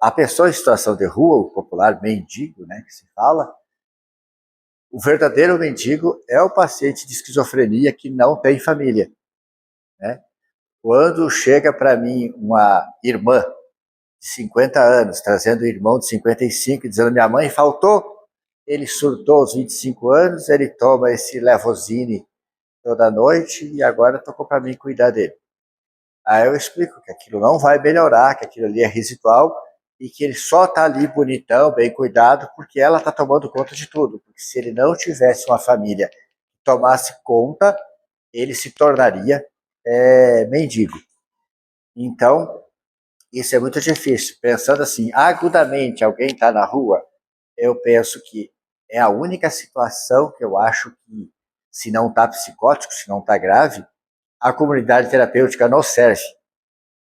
a pessoa em situação de rua, o popular mendigo, né, que se fala, o verdadeiro mendigo é o paciente de esquizofrenia que não tem família, né? Quando chega para mim uma irmã de 50 anos, trazendo um irmão de 55, dizendo minha mãe faltou, ele surtou aos 25 anos, ele toma esse Levozine toda noite e agora tocou para mim cuidar dele. Aí eu explico que aquilo não vai melhorar, que aquilo ali é residual e que ele só está ali bonitão, bem cuidado, porque ela está tomando conta de tudo. Porque se ele não tivesse uma família que tomasse conta, ele se tornaria mendigo. Então, isso é muito difícil. Pensando assim, agudamente, alguém está na rua, eu penso que é a única situação que eu acho que, se não está psicótico, se não está grave, a comunidade terapêutica não serve.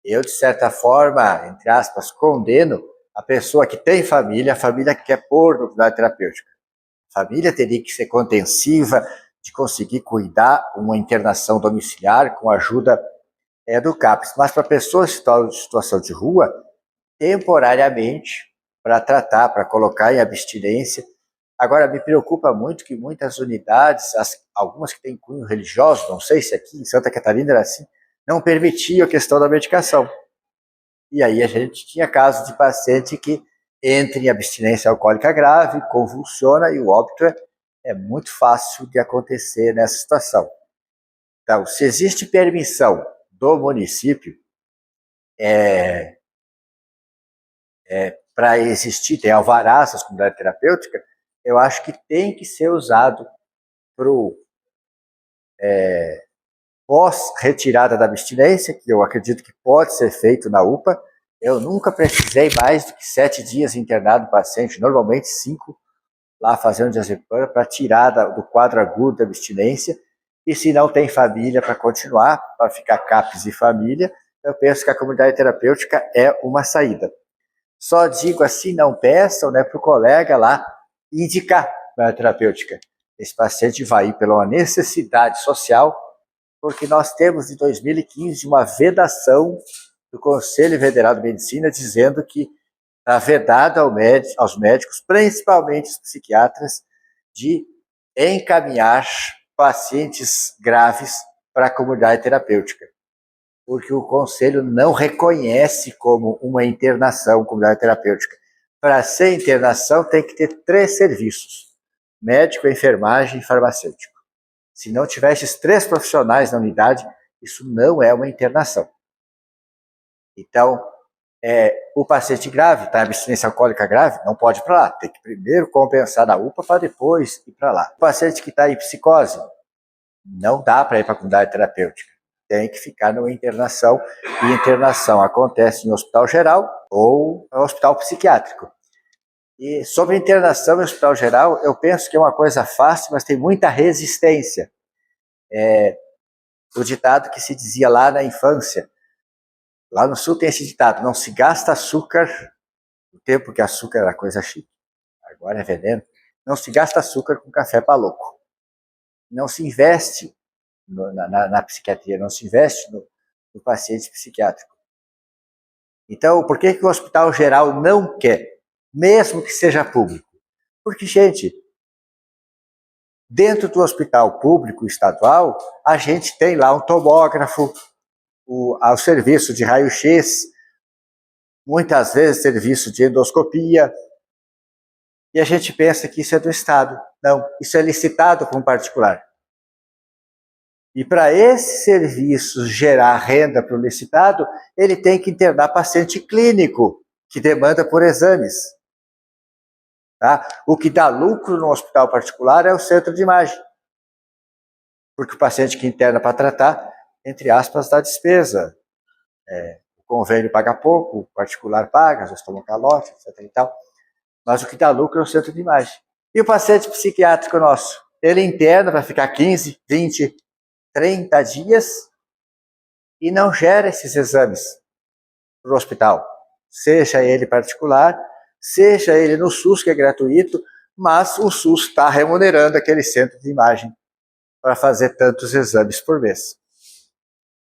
Eu, de certa forma, entre aspas, condeno a pessoa que tem família, a família que quer pôr no comunidade terapêutica. A família teria que ser contensiva, de conseguir cuidar uma internação domiciliar com a ajuda do CAPS. Mas para pessoas em situação de rua, temporariamente, para tratar, para colocar em abstinência. Agora, me preocupa muito que muitas unidades, algumas que têm cunho religioso, não sei se aqui em Santa Catarina era assim, não permitiam a questão da medicação. E aí a gente tinha casos de paciente que entra em abstinência alcoólica grave, convulsiona e o óbito é muito fácil de acontecer nessa situação. Então, se existe permissão do município para existir, tem alvarás das comunidades terapêuticas, eu acho que tem que ser usado para o pós-retirada da abstinência, que eu acredito que pode ser feito na UPA. Eu nunca precisei mais do que 7 dias internado o paciente, normalmente 5, lá fazendo diazepam para tirar do quadro agudo da abstinência. E se não tem família para continuar, para ficar CAPS e família, eu penso que a comunidade terapêutica é uma saída. Só digo assim, não peçam, né, para o colega lá indicar a terapêutica. Esse paciente vai ir pela uma necessidade social, porque nós temos de 2015 uma vedação do Conselho Federal de Medicina dizendo que está vedado aos médicos, principalmente os psiquiatras, de encaminhar pacientes graves para a comunidade terapêutica, porque o Conselho não reconhece como uma internação comunidade terapêutica. Para ser internação tem que ter 3 serviços, médico, enfermagem e farmacêutico. Se não tiver esses 3 profissionais na unidade, isso não é uma internação. Então, o paciente grave, está em abstinência alcoólica grave, não pode ir para lá. Tem que primeiro compensar na UPA para depois ir para lá. O paciente que está em psicose, não dá para ir para a comunidade terapêutica. Tem que ficar numa internação, e internação acontece em hospital geral ou em hospital psiquiátrico. E sobre internação em hospital geral, eu penso que é uma coisa fácil, mas tem muita resistência. O ditado que se dizia lá na infância, lá no sul tem esse ditado, não se gasta açúcar, no tempo que açúcar era coisa chique, agora é veneno, não se gasta açúcar com café para louco. Não se investe na psiquiatria, não se investe no paciente psiquiátrico. Então, por que o hospital geral não quer, mesmo que seja público? Porque, gente, dentro do hospital público estadual, a gente tem lá um tomógrafo, o serviço de raio-x, muitas vezes serviço de endoscopia, e a gente pensa que isso é do Estado. Não, isso é licitado para um particular. E para esse serviço gerar renda para o licitado, ele tem que internar paciente clínico, que demanda por exames. Tá? O que dá lucro no hospital particular é o centro de imagem. Porque o paciente que interna para tratar, entre aspas, dá despesa. O convênio paga pouco, o particular paga, já tomam calote, etc. e tal. Mas o que dá lucro é o centro de imagem. E o paciente psiquiátrico nosso? Ele interna para ficar 15, 20, 30 dias e não gera esses exames para o hospital. Seja ele particular, seja ele no SUS, que é gratuito, mas o SUS está remunerando aquele centro de imagem para fazer tantos exames por mês.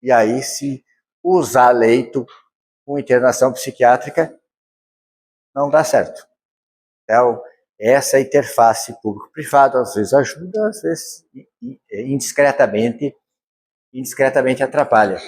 E aí, se usar leito com internação psiquiátrica, não dá certo. Então, essa interface público-privado às vezes ajuda, às vezes indiscretamente atrapalha.